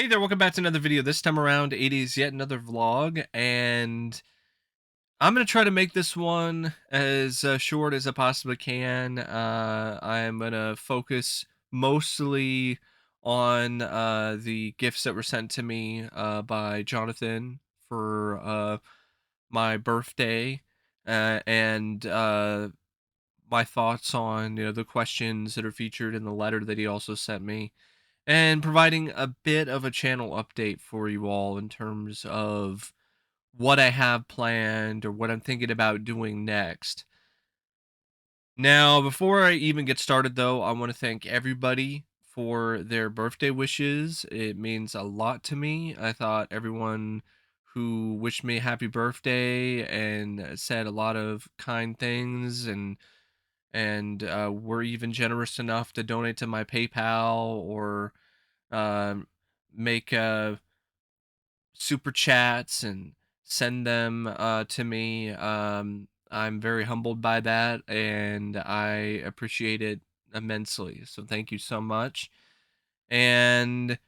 Hey there, welcome back to another video. This time around, it is yet another vlog, and I'm going to try to make this one as short as I possibly can. I'm going to focus mostly on the gifts that were sent to me by Jonathan for my birthday, and my thoughts on the questions that are featured in the letter that he also sent me, and providing a bit of a channel update for you all in terms of what I have planned or what I'm thinking about doing next. Now, before I even get started, though, I want to thank everybody for their birthday wishes. It means a lot to me. I thought everyone who wished me a happy birthday and said a lot of kind things and were even generous enough to donate to my PayPal or um, make super chats and send them to me. I'm very humbled by that, and I appreciate it immensely. So thank you so much. And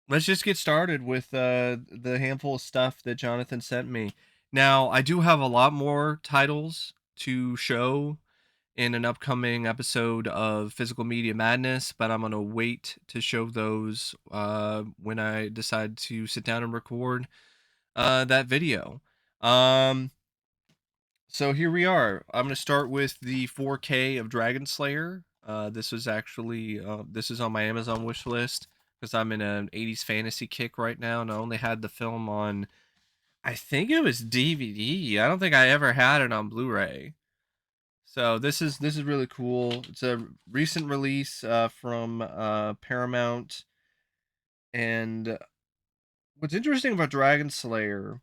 let's just get started with the handful of stuff that Jonathan sent me. Now, I do have a lot more titles to show in an upcoming episode of Physical Media Madness, but I'm going to wait to show those when I decide to sit down and record that video. Um, so here we are. I'm going to start with the 4K of Dragon Slayer. This was actually this is on my Amazon wish list because I'm in an 80s fantasy kick right now, and I only had the film on. I think it was DVD. I don't think I ever had it on Blu-ray. So this is really cool. It's a recent release from Paramount, and what's interesting about Dragon Slayer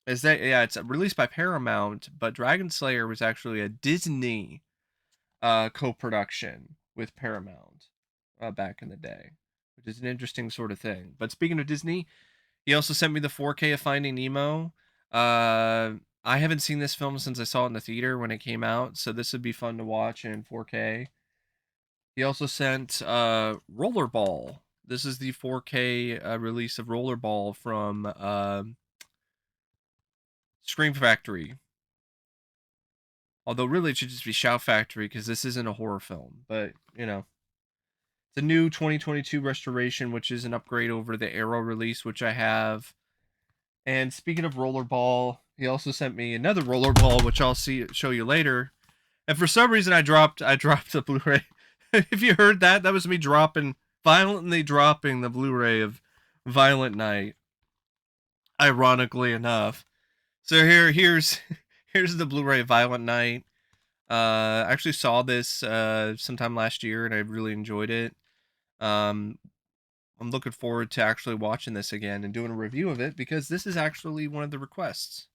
is that it's released by Paramount, but Dragon Slayer was actually a Disney co-production with Paramount back in the day, which is an interesting sort of thing. But speaking of Disney, he also sent me the 4K of Finding Nemo. Uh, I haven't seen this film since I saw it in the theater when it came out, so this would be fun to watch in 4K. He also sent Rollerball. This is the 4K release of Rollerball from Scream Factory. Although really it should just be Shout Factory because this isn't a horror film. But, it's a new 2022 restoration, which is an upgrade over the Arrow release, which I have. And speaking of Rollerball, he also sent me another Rollerball, which I'll show you later. And for some reason, I dropped the Blu-ray. If you heard that, that was me violently dropping the Blu-ray of Violent Night. Ironically enough, so here's here's the Blu-ray of Violent Night. I actually saw this sometime last year, and I really enjoyed it. Um, I'm looking forward to actually watching this again and doing a review of it because this is actually one of the requests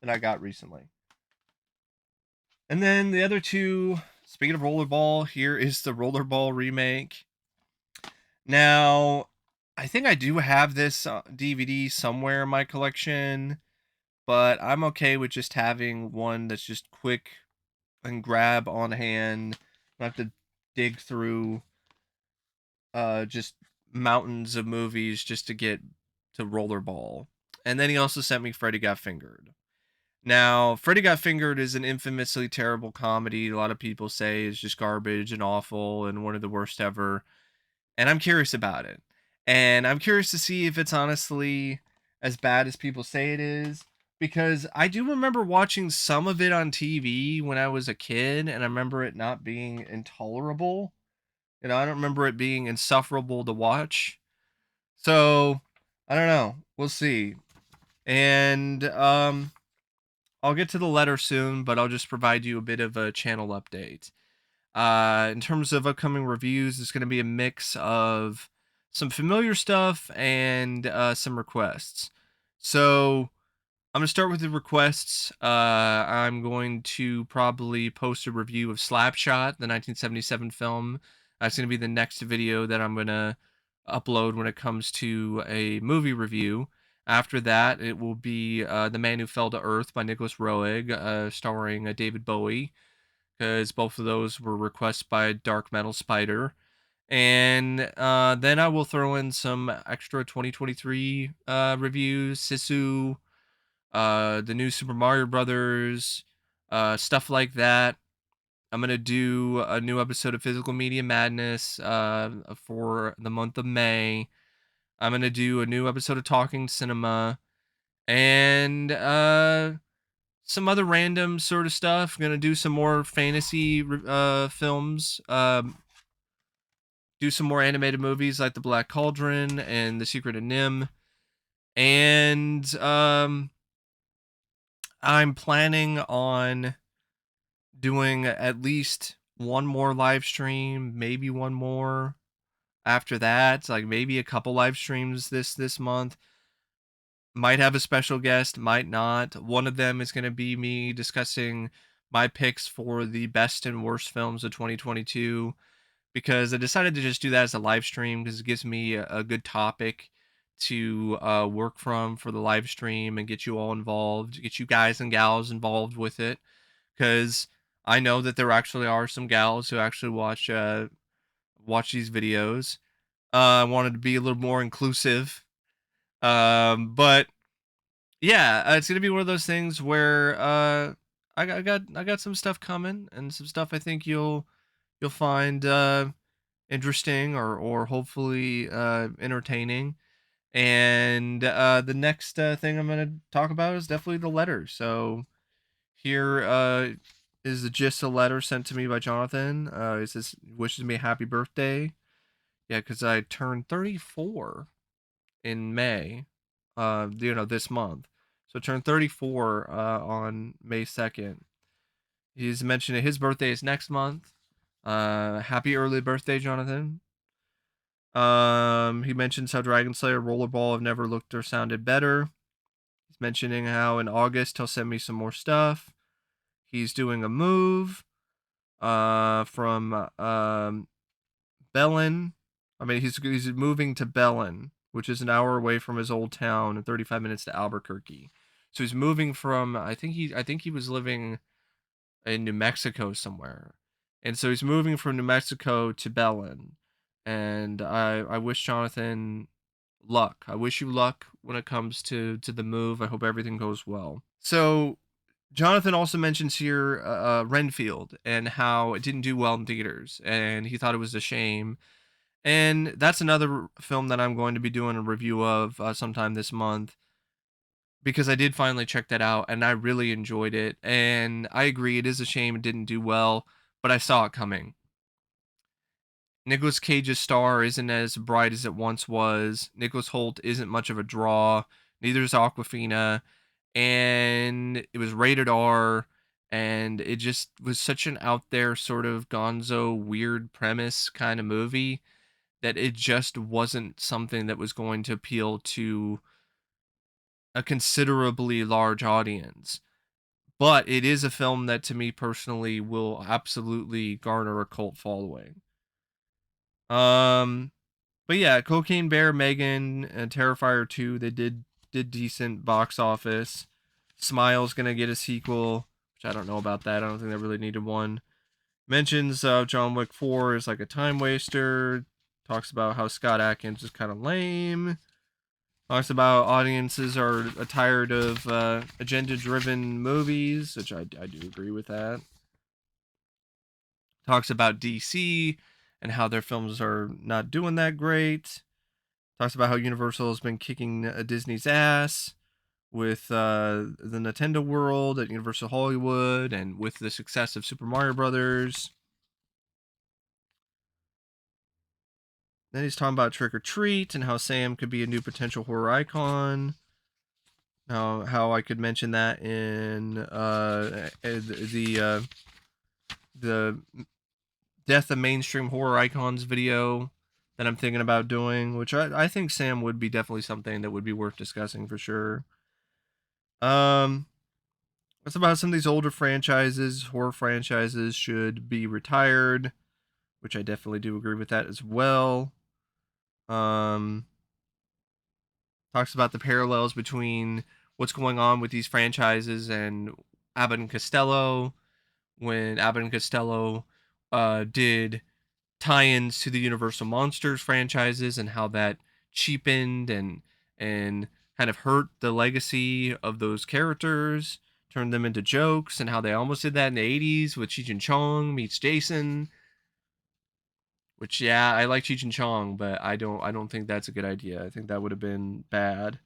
that I got recently. And then the other two, speaking of Rollerball, here is the Rollerball remake. Now, I think I do have this DVD somewhere in my collection, but I'm okay with just having one that's just quick and grab on hand. I have to dig through just mountains of movies just to get to Rollerball. And then he also sent me Freddy Got Fingered. Now, Freddy Got Fingered is an infamously terrible comedy. A lot of people say is just garbage and awful and one of the worst ever. And I'm curious about it. And I'm curious to see if it's honestly as bad as people say it is. Because I do remember watching some of it on TV when I was a kid, and I remember it not being intolerable. I don't remember it being insufferable to watch. So, I don't know. We'll see. And I'll get to the letter soon, but I'll just provide you a bit of a channel update. In terms of upcoming reviews, it's going to be a mix of some familiar stuff and some requests. So I'm going to start with the requests. I'm going to probably post a review of Slapshot, the 1977 film. That's going to be the next video that I'm going to upload when it comes to a movie review. After that, it will be The Man Who Fell to Earth by Nicholas Roeg, starring David Bowie, because both of those were requests by Dark Metal Spider. And then I will throw in some extra 2023 reviews, Sisu, the new Super Mario Brothers, stuff like that. I'm gonna do a new episode of Physical Media Madness for the month of May. I'm gonna do a new episode of Talking Cinema and some other random sort of stuff. Gonna do some more fantasy films. Do some more animated movies like The Black Cauldron and The Secret of Nim. And I'm planning on doing at least one more live stream, maybe one more after that, like maybe a couple live streams this month. Might have a special guest, might not. One of them is going to be me discussing my picks for the best and worst films of 2022 because I decided to just do that as a live stream because it gives me a good topic to work from for the live stream and get you all involved, get you guys and gals involved with it because I know that there actually are some gals who actually watch these videos. I wanted to be a little more inclusive, but yeah, it's gonna be one of those things where I got some stuff coming and some stuff I think you'll find interesting or hopefully entertaining. And the next thing I'm gonna talk about is definitely the letter. So here is the gist of a letter sent to me by Jonathan. It says wishes me a happy birthday. Yeah, because I turned 34 in May, this month. So turned 34 on May 2nd. He's mentioned his birthday is next month. Happy early birthday, Jonathan. He mentions how Dragon Slayer Rollerball have never looked or sounded better. He's mentioning how in August he'll send me some more stuff. He's doing a move from Bellin. I mean, he's moving to Bellin, which is an hour away from his old town and 35 minutes to Albuquerque. So he's moving from I think he was living in New Mexico somewhere. And so he's moving from New Mexico to Bellin. And I wish Jonathan luck. I wish you luck when it comes to the move. I hope everything goes well. So Jonathan also mentions here Renfield and how it didn't do well in theaters, and he thought it was a shame. And that's another film that I'm going to be doing a review of sometime this month because I did finally check that out and I really enjoyed it. And I agree, it is a shame it didn't do well, but I saw it coming. Nicolas Cage's star isn't as bright as it once was. Nicholas Holt isn't much of a draw. Neither is Aquafina. And it was rated R. And it just was such an out there sort of gonzo, weird premise kind of movie that it just wasn't something that was going to appeal to a considerably large audience. But it is a film that to me personally will absolutely garner a cult following. Um but yeah, Cocaine Bear, Megan, and Terrifier 2, they did decent box office. Smile's gonna get a sequel, which I don't know about that. I don't think they really needed one. Mentions John Wick 4 is like a time waster. Talks about how Scott Adkins is kind of lame. Talks about audiences are tired of agenda driven movies, which I do agree with that. Talks about DC and how their films are not doing that great. Talks about how Universal has been kicking Disney's ass with the Nintendo world at Universal Hollywood and with the success of Super Mario Brothers. Then he's talking about Trick or Treat and how Sam could be a new potential horror icon. How I could mention that in the Death of Mainstream Horror Icons video that I'm thinking about doing, which I think Sam would be definitely something that would be worth discussing for sure. Um, it's about some of these older franchises, horror franchises should be retired, which I definitely do agree with that as well. Um, talks about the parallels between what's going on with these franchises and Abbott and Costello when Abbott and Costello did tie-ins to the Universal Monsters franchises and how that cheapened and kind of hurt the legacy of those characters, turned them into jokes, and how they almost did that in the 80s with Cheech and Chong meets Jason. Which, yeah, I like Cheech and Chong, but I don't think that's a good idea. I think that would have been bad.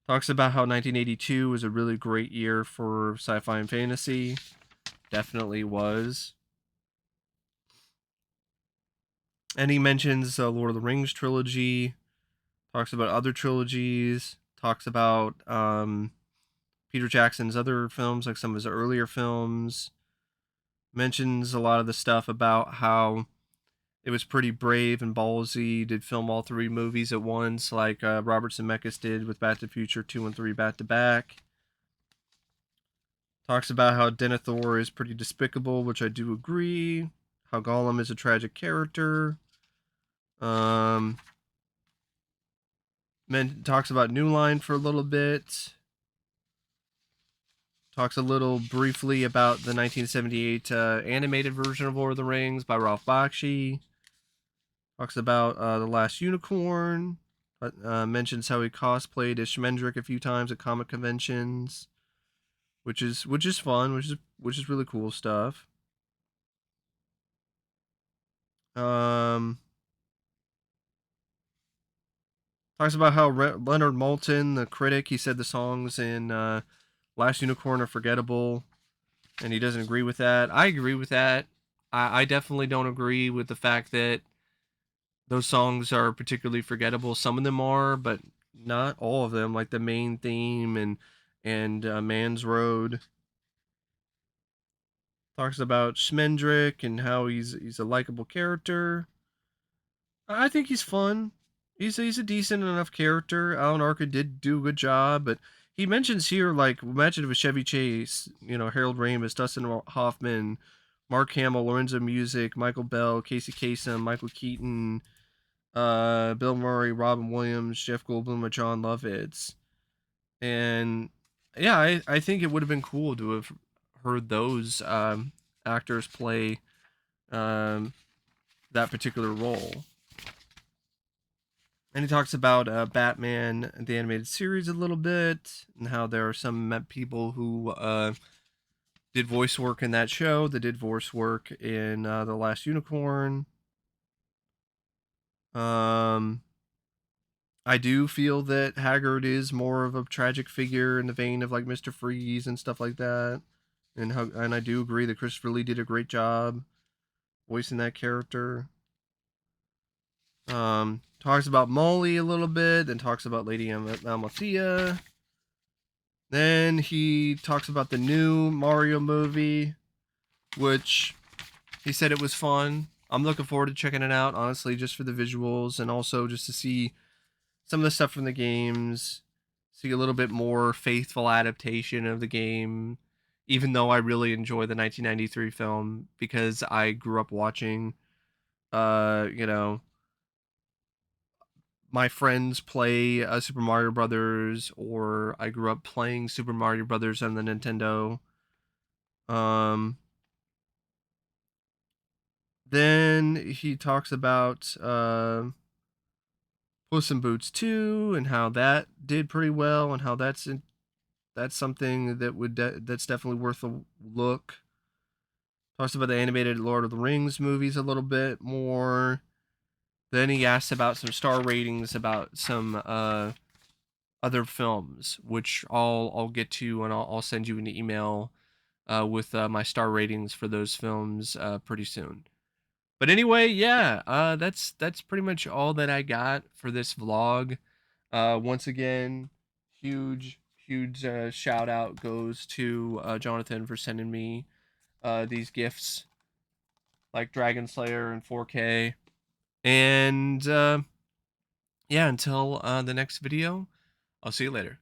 Talks about how 1982 was a really great year for sci-fi and fantasy. Definitely was. And he mentions Lord of the Rings trilogy. Talks about other trilogies. Talks about Peter Jackson's other films, like some of his earlier films. Mentions a lot of the stuff about how it was pretty brave and ballsy. Did film all three movies at once, like Robert Zemeckis did with Back to the Future 2 and 3 back to back. Talks about how Denethor is pretty despicable, which I do agree. How Gollum is a tragic character. Um, talks about New Line for a little bit. Talks a little briefly about the 1978 animated version of Lord of the Rings by Ralph Bakshi. Talks about The Last Unicorn. Mentions how he cosplayed as Schmendrick a few times at comic conventions, which is fun, which is really cool stuff. Um, Talks about how Leonard Maltin, the critic, he said the songs in Last Unicorn are forgettable, and he doesn't agree with that. I agree with that. I definitely don't agree with the fact that those songs are particularly forgettable. Some of them are, but not all of them. Like the main theme and Man's Road. Talks about Schmendrick and how he's a likable character. I think he's fun. He's a decent enough character. Alan Arkin did do a good job, but he mentions here, like, imagine if it was Chevy Chase, Harold Ramis, Dustin Hoffman, Mark Hamill, Lorenzo Music, Michael Bell, Casey Kasem, Michael Keaton, Bill Murray, Robin Williams, Jeff Goldblum, or John Lovitz. And yeah, I think it would have been cool to have heard those actors play um, that particular role. And he talks about Batman, the animated series, a little bit, and how there are some people who did voice work in that show, that did voice work in The Last Unicorn. Um, I do feel that Haggard is more of a tragic figure in the vein of like Mr. Freeze and stuff like that. And I do agree that Christopher Lee did a great job voicing that character. Talks about Molly a little bit, then talks about Lady Amalthea. Then he talks about the new Mario movie, which he said it was fun. I'm looking forward to checking it out, honestly, just for the visuals and also just to see some of the stuff from the games, see a little bit more faithful adaptation of the game, even though I really enjoy the 1993 film because I grew up watching, uh, you know, my friends play Super Mario Brothers, or I grew up playing Super Mario Brothers on the Nintendo. Um, then he talks about Puss in Boots 2 and how that did pretty well and how that's something that's definitely worth a look. Talks about the animated Lord of the Rings movies a little bit more. Then he asks about some star ratings about some other films, which I'll get to, and I'll send you an email with my star ratings for those films pretty soon. But anyway, yeah, that's pretty much all that I got for this vlog. Once again, huge shout out goes to Jonathan for sending me these gifts like Dragon Slayer in 4K. And yeah, until the next video, I'll see you later.